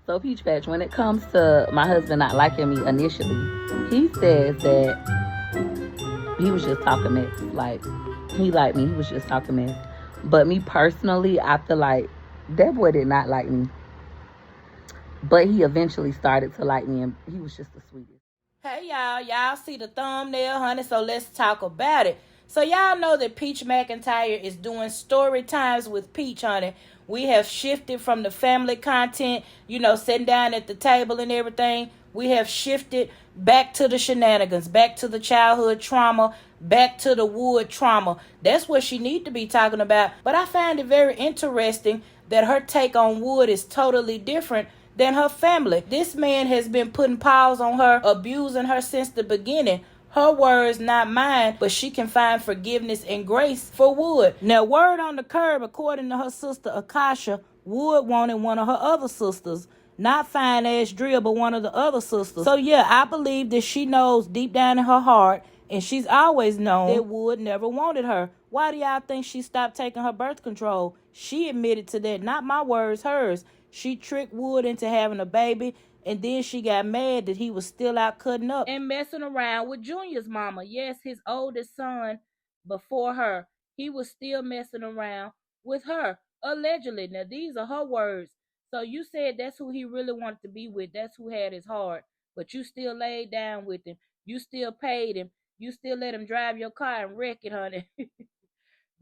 So, Peach Patch, when it comes to my husband not liking me initially, he says that he was just talking mess. Like, he liked me, he was just talking mess. But me personally, I feel like that boy did not like me. But he eventually started to like me, and he was just the sweetest. Hey y'all see the thumbnail, honey, so let's talk about it. So y'all know that Peach McIntyre is doing story times with Peach, honey. We have shifted from the family content, sitting down at the table and everything. We have shifted back to the shenanigans, back to the childhood trauma, back to the Wood trauma. That's what she need to be talking about. But I find it very interesting that her take on Wood is totally different than her family. This man has been putting paws on her, abusing her since the beginning. Her words, not mine, but she can find forgiveness and grace for Wood. Now, word on the curb, according to her sister Akasha, Wood wanted one of her other sisters. Not fine ass Drill, but one of the other sisters. So yeah, I believe that she knows deep down in her heart, and she's always known that Wood never wanted her. Why do y'all think she stopped taking her birth control? She admitted to that, not my words, hers. She tricked Wood into having a baby, and then she got mad that he was still out cutting up and messing around with Junior's mama. Yes, his oldest son before her. He was still messing around with her, allegedly. Now, these are her words. So you said that's who he really wanted to be with. That's who had his heart. But you still laid down with him. You still paid him. You still let him drive your car and wreck it, honey.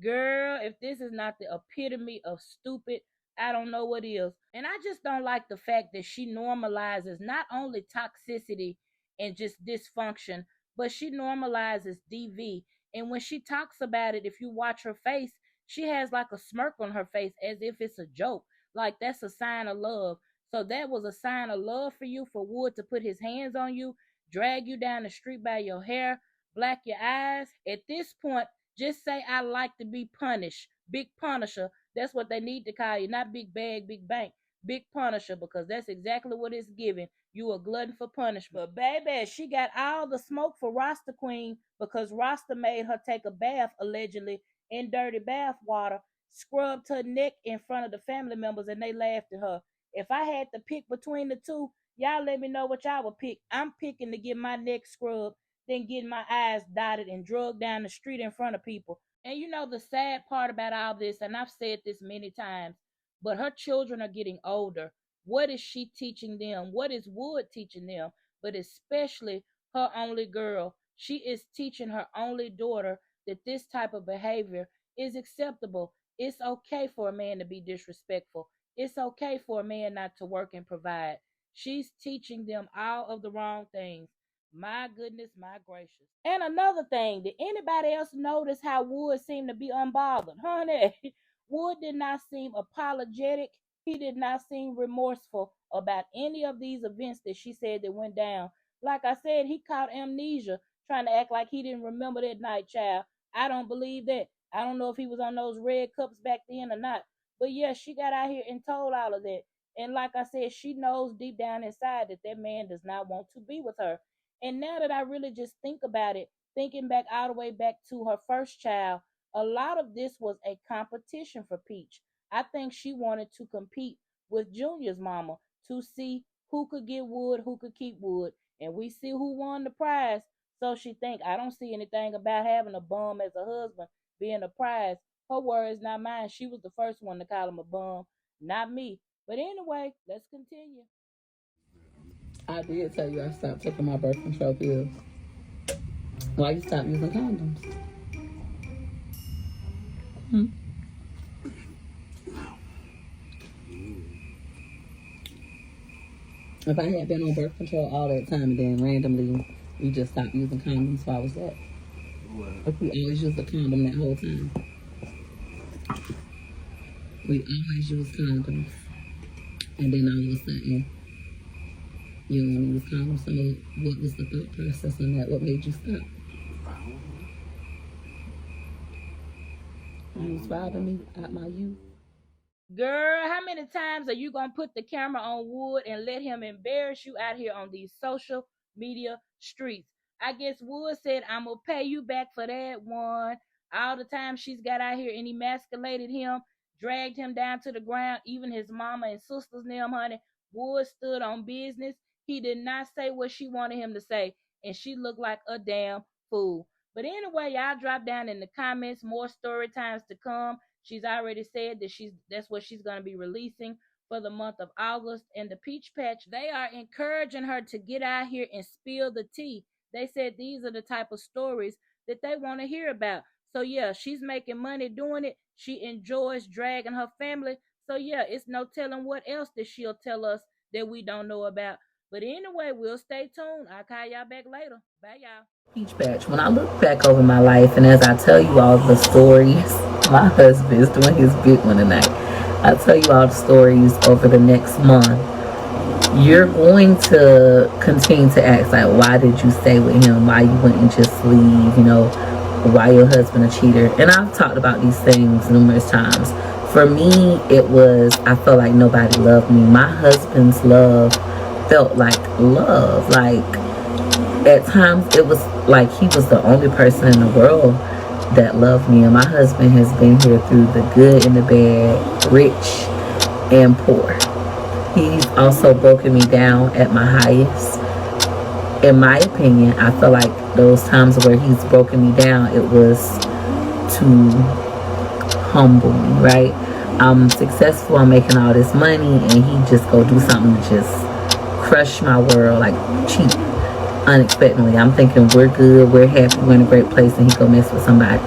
Girl, if this is not the epitome of stupid, I don't know what is. And I just don't like the fact that she normalizes not only toxicity and just dysfunction, but she normalizes DV. And when she talks about it, if you watch her face, she has like a smirk on her face as if it's a joke. Like that's a sign of love. So that was a sign of love for you, for Wood to put his hands on you, drag you down the street by your hair, black your eyes. At this point, just say I like to be punished. Big Punisher. That's what they need to call you. Not Big Bag, Big Bank. Big Punisher, because that's exactly what it's giving. You a glutton for punishment. But baby, she got all the smoke for Rasta Queen because Rasta made her take a bath, allegedly, in dirty bath water, scrubbed her neck in front of the family members, and they laughed at her. If I had to pick between the two, y'all let me know what y'all would pick. I'm picking to get my neck scrubbed than getting my eyes dotted and drugged down the street in front of people. And the sad part about all this, and I've said this many times, but her children are getting older. What is she teaching them? What is Wood teaching them? But especially her only girl. She is teaching her only daughter that this type of behavior is acceptable. It's okay for a man to be disrespectful. It's okay for a man not to work and provide. She's teaching them all of the wrong things. My goodness, my gracious. And another thing, did anybody else notice how Wood seemed to be unbothered? Honey, Wood did not seem apologetic. He did not seem remorseful about any of these events that she said that went down. Like I said, he caught amnesia, trying to act like he didn't remember that night, child. I don't believe that. I don't know if he was on those red cups back then or not. But yeah, she got out here and told all of that. And like I said, she knows deep down inside that that man does not want to be with her. And now that I really just think about it, thinking back all the way back to her first child, a lot of this was a competition for Peach. I think she wanted to compete with Junior's mama to see who could get Wood, who could keep Wood, and we see who won the prize. So she think I don't see anything about having a bum as a husband being a prize. Her words, not mine. She was the first one to call him a bum, not me. But anyway, let's continue. I did tell you I stopped taking my birth control pills. Why you stop using condoms? Hmm? If I had been on birth control all that time and then randomly we just stopped using condoms, why was that? What? If we always used a condom that whole time. We always use condoms. And then all of a sudden, you don't want to use condoms. So what was the thought process on that? What made you stop? You was robbing me at my youth. Girl, how many times are you gonna put the camera on Wood and let him embarrass you out here on these social media streets? I guess Wood said, I'm gonna pay you back for that one. All the time she's got out here and emasculated him, dragged him down to the ground, even his mama and sisters and them, honey. Wood stood on business. He did not say what she wanted him to say, and she looked like a damn fool. But anyway, y'all drop down in the comments more story times to come. She's already said that that's what she's gonna be releasing for the month of August. And the Peach Patch, they are encouraging her to get out here and spill the tea. They said these are the type of stories that they want to hear about. So yeah, she's making money doing it. She enjoys dragging her family. So yeah, it's no telling what else that she'll tell us that we don't know about. But anyway, we'll stay tuned. I'll call y'all back later. Bye, y'all. Peach Patch. When I look back over my life, and as I tell you all the stories, my husband is doing his big one tonight. I tell you all the stories over the next month. You're going to continue to ask, like, why did you stay with him? Why you wouldn't just leave? You know, why your husband a cheater? And I've talked about these things numerous times. For me, it was, I felt like nobody loved me. My husband's love felt like love. Like, at times, it was like he was the only person in the world that loved me. And my husband has been here through the good and the bad, rich and poor. He's also broken me down at my highest. In my opinion, I feel like those times where he's broken me down, it was to humble me, right? I'm successful, I'm making all this money, and he just go do something to just crush my world, like cheap, unexpectedly. I'm thinking we're good, we're happy, we're in a great place, and he go mess with somebody,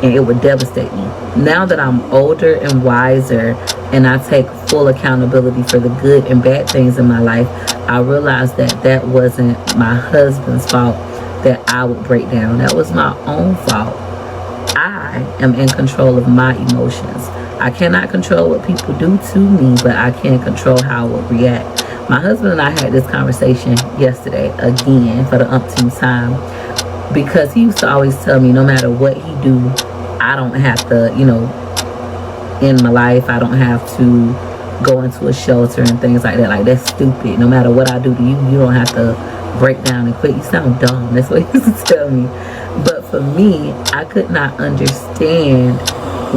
and it would devastate me. Now that I'm older and wiser, and I take full accountability for the good and bad things in my life, I realized that that wasn't my husband's fault that I would break down. That was my own fault. I am in control of my emotions. I cannot control what people do to me, but I can control how I will react. My husband and I had this conversation yesterday, again, for the umpteenth time, because he used to always tell me no matter what he do, I don't have to, you know, end my life. I don't have to go into a shelter and things like that. Like, that's stupid. No matter what I do to you, you don't have to break down and quit. You sound dumb. That's what he used to tell me. But for me, I could not understand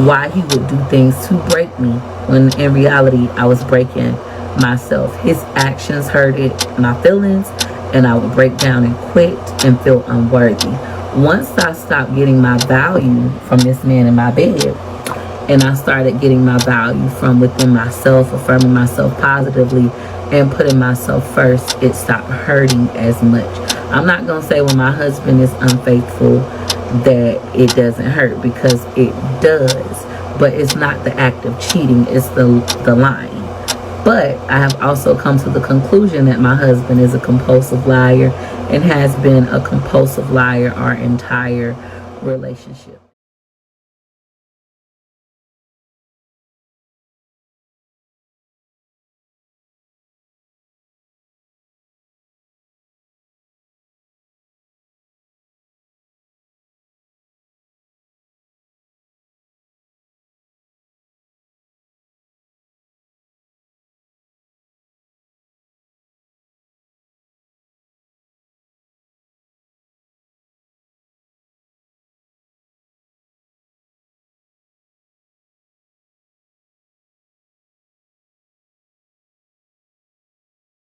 why he would do things to break me, when in reality I was breaking myself. His actions hurted my feelings, and I would break down and quit and feel unworthy. Once I stopped getting my value from this man in my bed, and I started getting my value from within myself, affirming myself positively and putting myself first, it stopped hurting as much. I'm not going to say when my husband is unfaithful that it doesn't hurt, because it does. But it's not the act of cheating, it's the lying. But I have also come to the conclusion that my husband is a compulsive liar, and has been a compulsive liar our entire relationship.